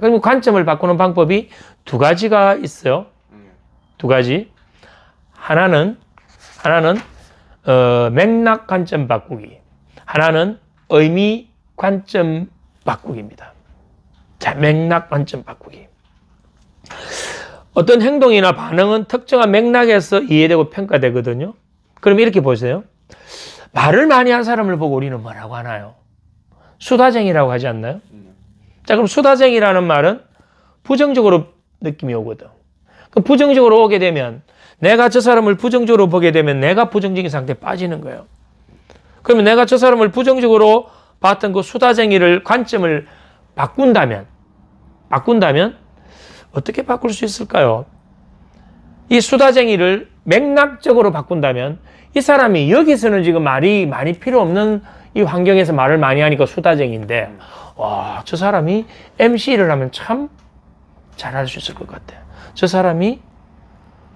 그럼 관점을 바꾸는 방법이 두 가지가 있어요. 두 가지. 하나는 맥락 관점 바꾸기. 하나는 의미 관점 바꾸기입니다. 자, 맥락 관점 바꾸기. 어떤 행동이나 반응은 특정한 맥락에서 이해되고 평가되거든요. 그럼 이렇게 보세요. 말을 많이 한 사람을 보고 우리는 뭐라고 하나요? 수다쟁이라고 하지 않나요? 자, 그럼 수다쟁이라는 말은 부정적으로 느낌이 오거든. 그럼 부정적으로 오게 되면 내가 저 사람을 부정적으로 보게 되면 내가 부정적인 상태에 빠지는 거예요. 그러면 내가 저 사람을 부정적으로 봤던 그 수다쟁이를 관점을 바꾼다면 어떻게 바꿀 수 있을까요? 이 수다쟁이를 맥락적으로 바꾼다면 이 사람이 여기서는 지금 말이 많이 필요 없는 이 환경에서 말을 많이 하니까 수다쟁이인데 와, 저 사람이 MC를 하면 참 잘할 수 있을 것 같아. 저 사람이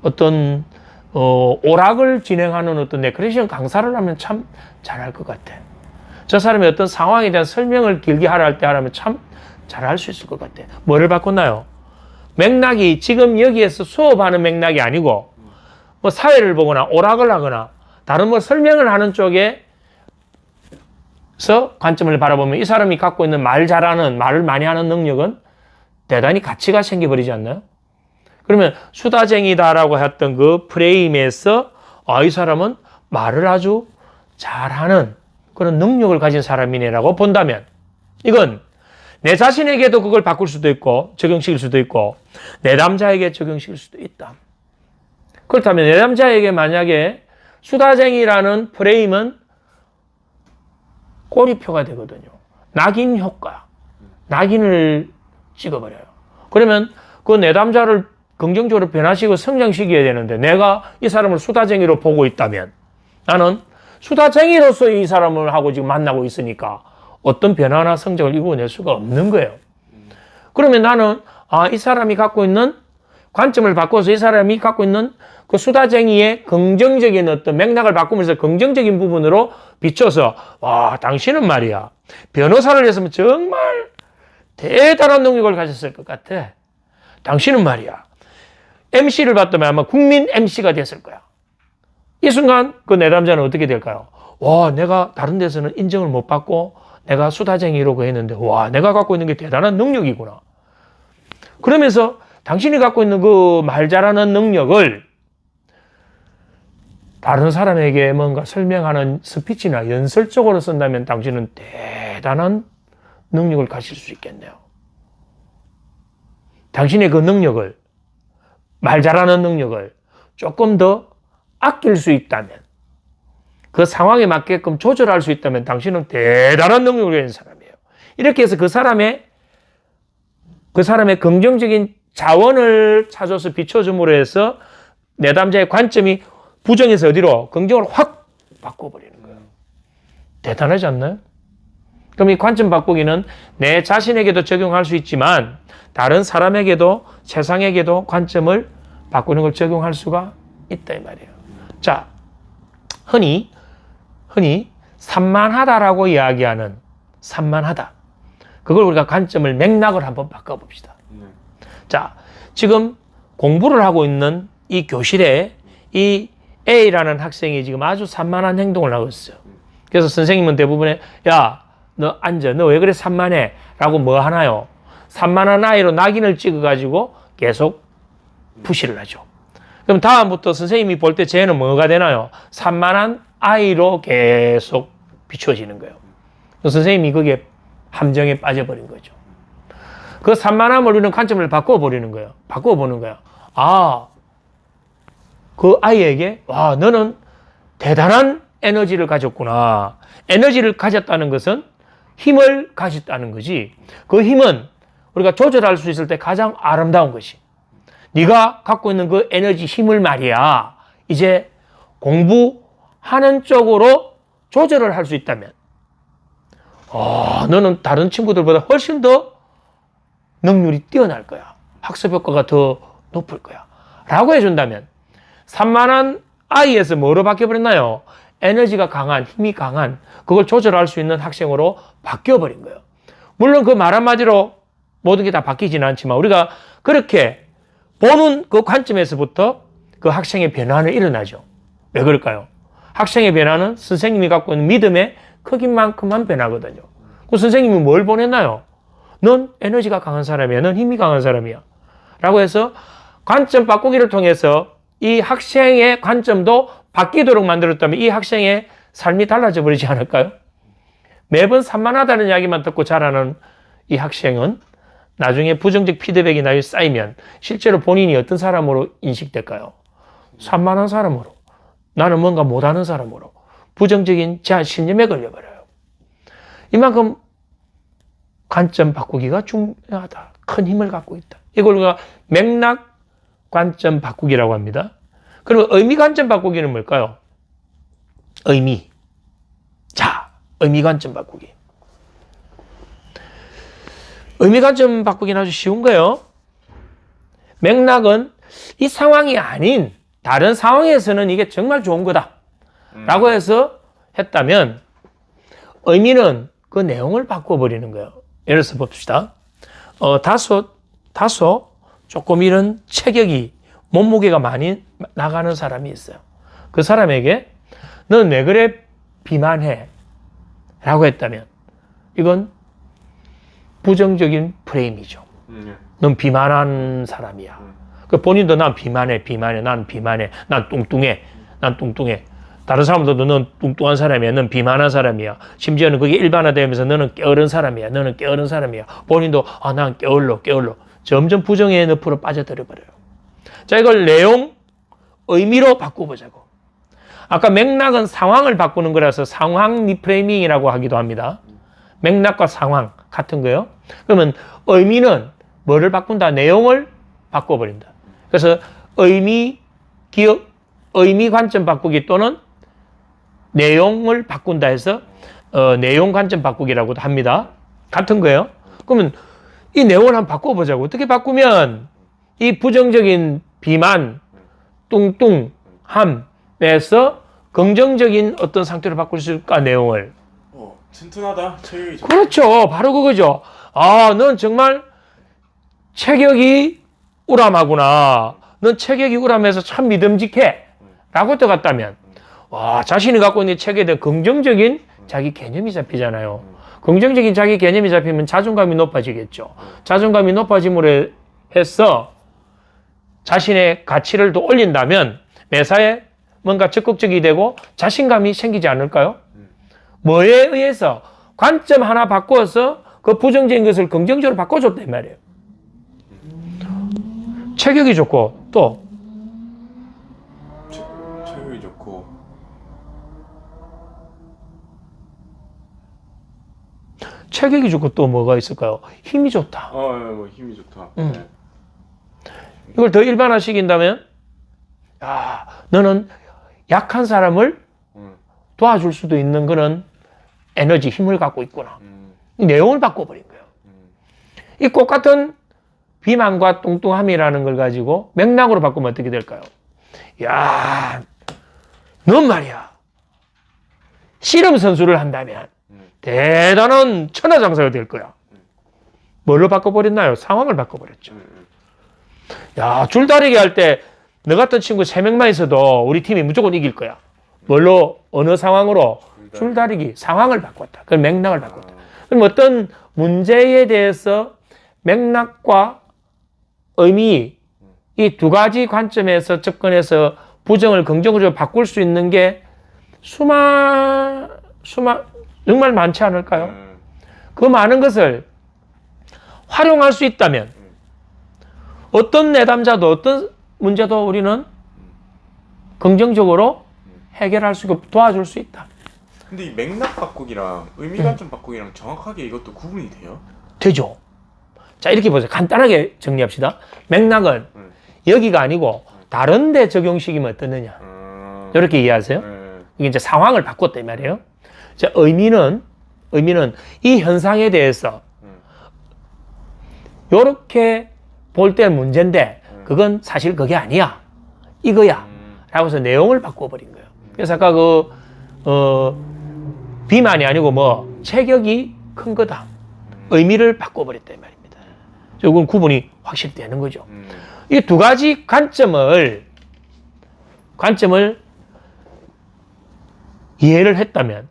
어떤 오락을 진행하는 어떤 레크레이션 강사를 하면 참 잘할 것 같아. 저 사람이 어떤 상황에 대한 설명을 길게 하라 하면 참 잘할 수 있을 것 같아. 뭐를 바꿨나요? 맥락이 지금 여기에서 수업하는 맥락이 아니고 뭐 사회를 보거나 오락을 하거나 다른 뭐 설명을 하는 쪽에서 관점을 바라보면 이 사람이 갖고 있는 말 잘하는, 말을 많이 하는 능력은 대단히 가치가 생겨버리지 않나요? 그러면 수다쟁이다라고 했던 그 프레임에서 이 사람은 말을 아주 잘하는 그런 능력을 가진 사람이네라고 본다면 이건 내 자신에게도 그걸 바꿀 수도 있고 적용시킬 수도 있고 내담자에게 적용시킬 수도 있다. 그렇다면 내담자에게 만약에 수다쟁이라는 프레임은 꼬리표가 되거든요. 낙인 효과. 낙인을 찍어버려요. 그러면 그 내담자를 긍정적으로 변화시키고 성장시켜야 되는데 내가 이 사람을 수다쟁이로 보고 있다면 나는 수다쟁이로서 이 사람을 하고 지금 만나고 있으니까 어떤 변화나 성장을 이루어낼 수가 없는 거예요. 그러면 나는 이 사람이 갖고 있는 관점을 바꿔서 이 사람이 갖고 있는 그 수다쟁이의 긍정적인 어떤 맥락을 바꾸면서 긍정적인 부분으로 비춰서 와, 당신은 말이야 변호사를 했으면 정말 대단한 능력을 가졌을 것 같아. 당신은 말이야 MC를 봤다면 아마 국민 MC가 됐을 거야. 이 순간 그 내담자는 어떻게 될까요? 와, 내가 다른 데서는 인정을 못 받고 내가 수다쟁이로 했는데 와, 내가 갖고 있는 게 대단한 능력이구나. 그러면서 당신이 갖고 있는 그 말 잘하는 능력을 다른 사람에게 뭔가 설명하는 스피치나 연설적으로 쓴다면 당신은 대단한 능력을 가질 수 있겠네요. 당신의 그 능력을, 말 잘하는 능력을 조금 더 아낄 수 있다면, 그 상황에 맞게끔 조절할 수 있다면 당신은 대단한 능력을 가진 사람이에요. 이렇게 해서 그 사람의 긍정적인 자원을 찾아서 비춰줌으로 해서 내담자의 관점이 부정에서 어디로? 긍정으로 확 바꿔버리는 거예요. 대단하지 않나요? 그럼 이 관점 바꾸기는 내 자신에게도 적용할 수 있지만 다른 사람에게도 세상에게도 관점을 바꾸는 걸 적용할 수가 있다 이 말이에요. 자, 흔히 산만하다라고 이야기하는 산만하다. 그걸 우리가 관점을 맥락을 한번 바꿔봅시다. 자, 지금 공부를 하고 있는 이 교실에 이 A라는 학생이 지금 아주 산만한 행동을 하고 있어요. 그래서 선생님은 대부분에 야, 너 앉아. 너 왜 그래 산만해? 라고 뭐 하나요? 산만한 아이로 낙인을 찍어가지고 계속 푸시를 하죠. 그럼 다음부터 선생님이 볼 때 쟤는 뭐가 되나요? 산만한 아이로 계속 비춰지는 거예요. 선생님이 거기에 함정에 빠져버린 거죠. 그 산만함을 우리는 관점을 바꿔버리는 거예요. 바꿔보는 거예요. 그 아이에게 와, 너는 대단한 에너지를 가졌구나. 에너지를 가졌다는 것은 힘을 가졌다는 거지. 그 힘은 우리가 조절할 수 있을 때 가장 아름다운 것이 네가 갖고 있는 그 에너지 힘을 말이야. 이제 공부하는 쪽으로 조절을 할 수 있다면 너는 다른 친구들보다 훨씬 더 능률이 뛰어날 거야. 학습 효과가 더 높을 거야. 라고 해준다면 산만한 아이에서 뭐로 바뀌어버렸나요? 에너지가 강한, 힘이 강한 그걸 조절할 수 있는 학생으로 바뀌어버린 거예요. 물론 그 말 한마디로 모든 게 다 바뀌지는 않지만 우리가 그렇게 보는 그 관점에서부터 그 학생의 변화는 일어나죠. 왜 그럴까요? 학생의 변화는 선생님이 갖고 있는 믿음의 크기만큼만 변하거든요. 그 선생님이 뭘 보냈나요? 넌 에너지가 강한 사람이야. 넌 힘이 강한 사람이야. 라고 해서 관점 바꾸기를 통해서 이 학생의 관점도 바뀌도록 만들었다면 이 학생의 삶이 달라져 버리지 않을까요? 매번 산만하다는 이야기만 듣고 자라는 이 학생은 나중에 부정적 피드백이 나중에 쌓이면 실제로 본인이 어떤 사람으로 인식될까요? 산만한 사람으로. 나는 뭔가 못하는 사람으로. 부정적인 제한 신념에 걸려버려요. 이만큼 관점 바꾸기가 중요하다. 큰 힘을 갖고 있다. 이걸 우리가 맥락 관점 바꾸기라고 합니다. 그러면 의미 관점 바꾸기는 뭘까요? 의미. 자, 의미 관점 바꾸기. 의미 관점 바꾸기는 아주 쉬운 거예요. 맥락은 이 상황이 아닌 다른 상황에서는 이게 정말 좋은 거다. 라고 해서 했다면 의미는 그 내용을 바꿔버리는 거예요. 예를 들어서 봅시다. 다소 조금 이런 체격이 몸무게가 많이 나가는 사람이 있어요. 그 사람에게 넌 왜 그래 비만해? 라고 했다면 이건 부정적인 프레임이죠. 넌 비만한 사람이야. 그 본인도 난 비만해, 난 비만해, 난 뚱뚱해. 다른 사람들도 넌 뚱뚱한 사람이야, 넌 비만한 사람이야. 심지어는 그게 일반화되면서 너는 게으른 사람이야, 본인도 난 게을러. 점점 부정의 늪으로 빠져들어 버려요. 자, 이걸 내용, 의미로 바꿔보자고. 아까 맥락은 상황을 바꾸는 거라서 상황 리프레이밍이라고 하기도 합니다. 맥락과 상황 같은 거요. 그러면 의미는 뭐를 바꾼다? 내용을 바꿔버린다. 그래서 의미 관점 바꾸기 또는 내용을 바꾼다 해서 내용 관점 바꾸기라고도 합니다. 같은 거예요. 그러면 이 내용을 한번 바꿔보자고. 어떻게 바꾸면 이 부정적인 비만, 뚱뚱함에서 긍정적인 어떤 상태로 바꿀 수 있을까, 내용을. 튼튼하다. 체격이 좋다. 그렇죠. 바로 그거죠. 넌 정말 체격이 우람하구나. 넌 체격이 우람해서 참 믿음직해. 라고 떠갔다면, 자신이 갖고 있는 체격에 대한 긍정적인 자기 개념이 잡히잖아요. 긍정적인 자기 개념이 잡히면 자존감이 높아지겠죠. 자존감이 높아짐으로 해서 자신의 가치를 더 올린다면 매사에 뭔가 적극적이 되고 자신감이 생기지 않을까요? 뭐에 의해서? 관점 하나 바꿔서 그 부정적인 것을 긍정적으로 바꿔줬단 말이에요. 체격이 좋고 또 체격이 좋고 체격이 좋고 또 뭐가 있을까요? 힘이 좋다. 뭐 힘이 좋다. 이걸 더 일반화시킨다면 너는 약한 사람을 도와줄 수도 있는 그런 에너지, 힘을 갖고 있구나. 이 내용을 바꿔버린 거예요. 이 똑같은 비만과 뚱뚱함이라는 걸 가지고 맥락으로 바꾸면 어떻게 될까요? 넌 말이야. 씨름 선수를 한다면 대단한 천하장사가 될 거야. 뭘로 바꿔버렸나요? 상황을 바꿔버렸죠. 줄다리기 할 때 너 같은 친구 3명만 있어도 우리 팀이 무조건 이길 거야. 뭘로? 어느 상황으로? 줄다리기. 상황을 바꿨다. 그 맥락을 바꿨다. 그럼 어떤 문제에 대해서 맥락과 의미, 이 두 가지 관점에서 접근해서 부정을 긍정으로 바꿀 수 있는 게 정말 많지 않을까요? 그 많은 것을 활용할 수 있다면 어떤 내담자도 어떤 문제도 우리는 긍정적으로 해결할 수 있고 도와줄 수 있다. 근데 이 맥락 바꾸기랑 의미 관점 바꾸기랑 정확하게 이것도 구분이 돼요? 되죠. 자, 이렇게 보세요. 간단하게 정리합시다. 맥락은 여기가 아니고 다른 데 적용시키면 어떻느냐. 이렇게 이해하세요? 이게 이제 상황을 바꿨다 이 말이에요. 자, 의미는 이 현상에 대해서 이렇게 볼 때는 문제인데 그건 사실 그게 아니야. 이거야. 라고 해서 내용을 바꿔버린 거예요. 그래서 아까 비만이 아니고 체격이 큰 거다. 의미를 바꿔버렸다 이 말입니다. 조금 구분이 확실히 되는 거죠. 이 두 가지 관점을 이해를 했다면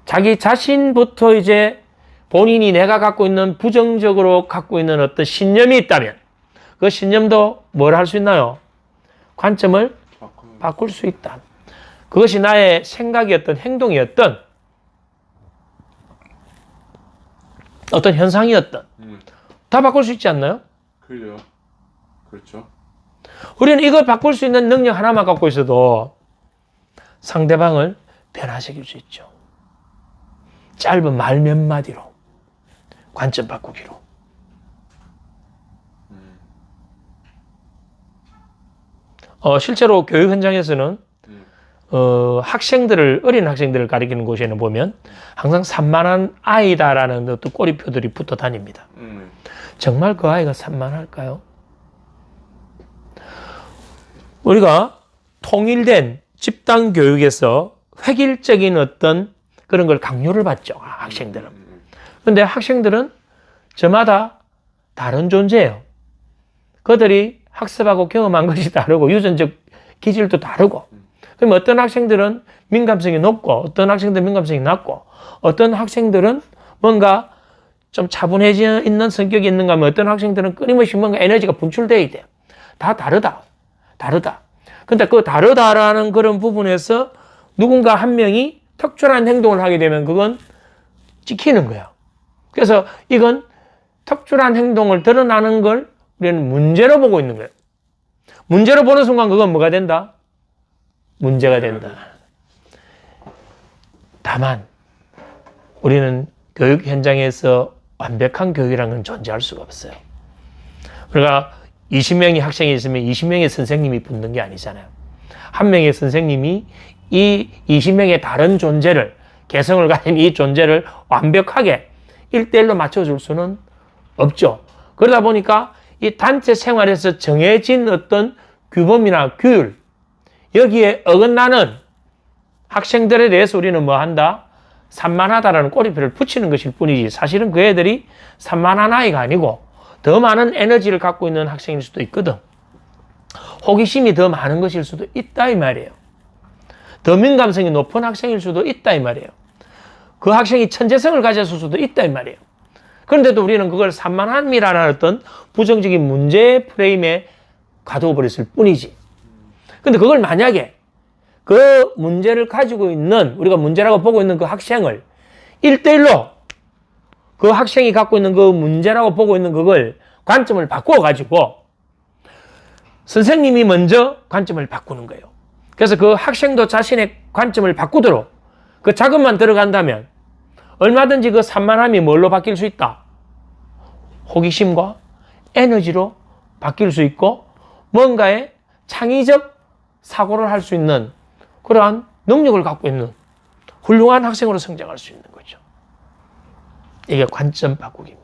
자기 자신부터 이제 본인이 내가 갖고 있는 부정적으로 갖고 있는 어떤 신념이 있다면 그 신념도 뭘 할 수 있나요? 관점을 바꿀 수 있다. 그것이 나의 생각이었던 행동이었던 어떤 현상이었던 다 바꿀 수 있지 않나요? 그래요. 그렇죠. 우리는 이걸 바꿀 수 있는 능력 하나만 갖고 있어도 상대방을 변화시킬 수 있죠. 짧은 말 몇 마디로 관점 바꾸기로. 실제로 교육 현장에서는 어린 학생들을 가리키는 곳에는 보면 항상 산만한 아이다라는 어떤 꼬리표들이 붙어 다닙니다. 정말 그 아이가 산만할까요? 우리가 통일된 집단 교육에서 획일적인 어떤 그런 걸 강요를 받죠, 학생들은. 근데 학생들은 저마다 다른 존재예요. 그들이 학습하고 경험한 것이 다르고 유전적 기질도 다르고. 그럼 어떤 학생들은 민감성이 높고 어떤 학생들은 민감성이 낮고 어떤 학생들은 뭔가 좀 차분해져 있는 성격이 있는가 하면 어떤 학생들은 끊임없이 뭔가 에너지가 분출돼야 돼요. 다 다르다. 근데 그 다르다라는 그런 부분에서 누군가 한 명이 특출한 행동을 하게 되면 그건 찍히는 거예요. 그래서 이건 특출한 행동을 드러나는 걸 우리는 문제로 보고 있는 거예요. 문제로 보는 순간 그건 뭐가 된다? 문제가 된다. 다만 우리는 교육 현장에서 완벽한 교육이라는 건 존재할 수가 없어요. 그러니까 20명의 학생이 있으면 20명의 선생님이 붙는 게 아니잖아요. 한 명의 선생님이 이 20명의 다른 존재를, 개성을 가진 이 존재를 완벽하게 1대1로 맞춰줄 수는 없죠. 그러다 보니까 이 단체 생활에서 정해진 어떤 규범이나 규율, 여기에 어긋나는 학생들에 대해서 우리는 뭐 한다? 산만하다라는 꼬리표를 붙이는 것일 뿐이지 사실은 그 애들이 산만한 아이가 아니고 더 많은 에너지를 갖고 있는 학생일 수도 있거든. 호기심이 더 많은 것일 수도 있다 이 말이에요. 더 민감성이 높은 학생일 수도 있다 이 말이에요. 그 학생이 천재성을 가졌을 수도 있다 이 말이에요. 그런데도 우리는 그걸 산만함이라는 어떤 부정적인 문제 프레임에 가두어 버렸을 뿐이지. 근데 그걸 만약에 그 문제를 가지고 있는, 우리가 문제라고 보고 있는 그 학생을 1대1로 그 학생이 갖고 있는 그 문제라고 보고 있는 그걸 관점을 바꾸어 가지고 선생님이 먼저 관점을 바꾸는 거예요. 그래서 그 학생도 자신의 관점을 바꾸도록 그 작업만 들어간다면 얼마든지 그 산만함이 뭘로 바뀔 수 있다? 호기심과 에너지로 바뀔 수 있고 뭔가의 창의적 사고를 할 수 있는 그러한 능력을 갖고 있는 훌륭한 학생으로 성장할 수 있는 거죠. 이게 관점 바꾸기입니다.